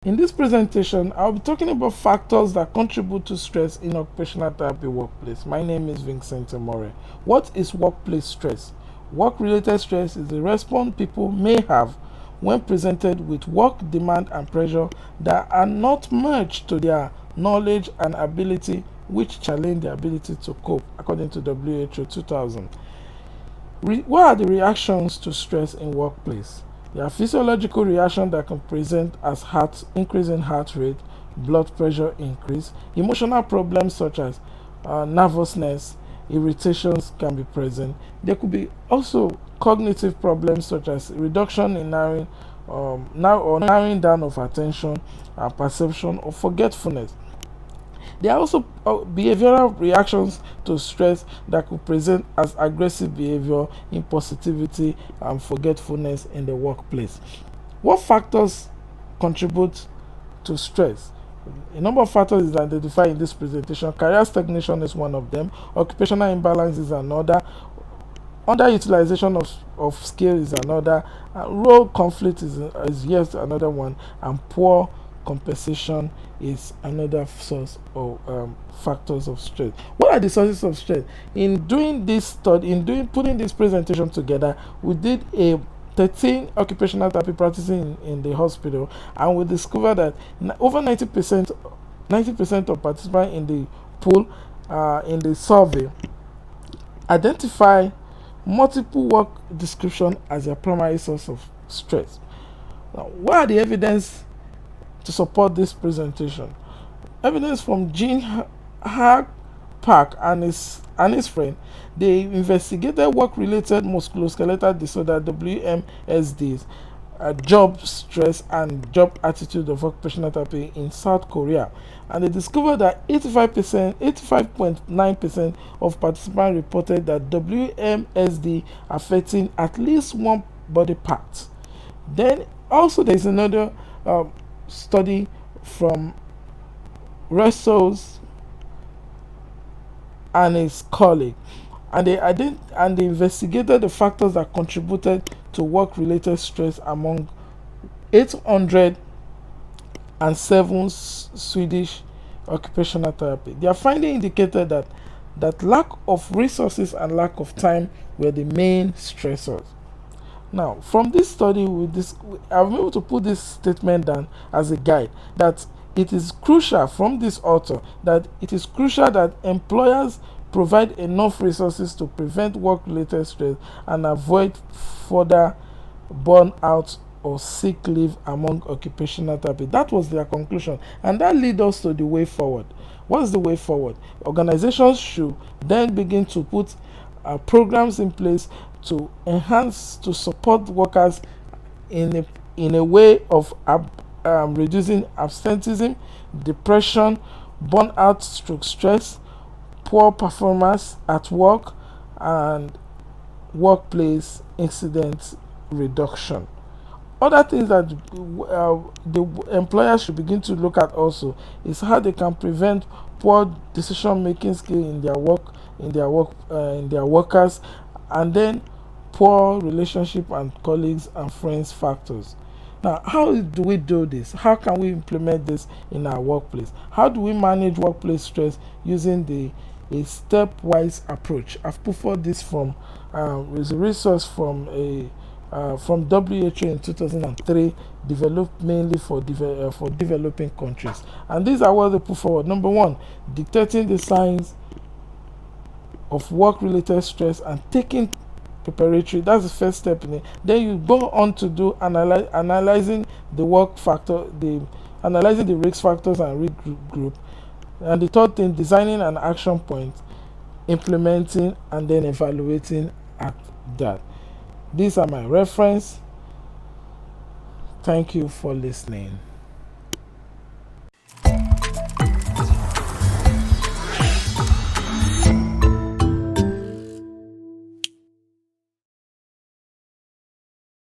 In this presentation, I'll be talking about factors that contribute to stress in occupational therapy workplace. My name is Vincent Amore. What is workplace stress? Work-related stress is the response people may have when presented with work demand and pressure that are not matched to their knowledge and ability, which challenge their ability to cope, according to WHO 2000. What are the reactions to stress in workplace? There are physiological reactions that can present as increase in heart rate, blood pressure increase. Emotional problems such as nervousness, irritations can be present. There could be also cognitive problems such as reduction in narrowing down of attention, perception, or forgetfulness. There are also behavioral reactions to stress that could present as aggressive behavior, impulsivity, and forgetfulness in the workplace. What factors contribute to stress? A number of factors is identified in this presentation. Career stagnation is one of them. Occupational imbalance is another. Underutilization of skill is another. Role conflict is yet another one. And poor compensation is another source of factors of stress. What are the sources of stress? In doing this study, putting this presentation together, we did a 13 occupational therapy practicing in the hospital, and we discovered that over 90% of participants in the pool in the survey identify multiple work description as their primary source of stress. Now, what are the evidence to support this presentation? Evidence from Gene Park and his friend. They investigated work-related musculoskeletal disorder (WMSDs), job stress and job attitude of occupational therapy in South Korea, and they discovered that 85.9% of participants reported that WMSD affecting at least one body part. Then also there is another study from Russos and his colleague, and they investigated the factors that contributed to work-related stress among 807 Swedish occupational therapy. Their finding indicated that lack of resources and lack of time were the main stressors. Now, from this study, I've been able to put this statement down as a guide that it is crucial from this author that it is crucial that employers provide enough resources to prevent work-related stress and avoid further burnout or sick leave among occupational therapy. That was their conclusion, and that leads us to the way forward. What's the way forward? Organizations should then begin to put programs in place to support workers in a way of reducing absenteeism, depression, burnout, stress, poor performance at work, and workplace incident reduction. Other things that the employers should begin to look at also is how they can prevent poor decision-making skill in their workers, and then poor relationship and colleagues and friends factors. Now, how do we do this? How can we implement this in our workplace? How do we manage workplace stress using a stepwise approach? I've put forward this from is a resource from WHO in 2003, developed mainly for developing countries. And these are what they put forward. Number one, dictating the signs of work-related stress and taking preparatory. That's the first step in it. Then you go on to do analyzing the work factor, analyzing the risk factors and risk group. And the third thing, designing an action point, implementing, and then evaluating at that. These are my reference. Thank you for listening.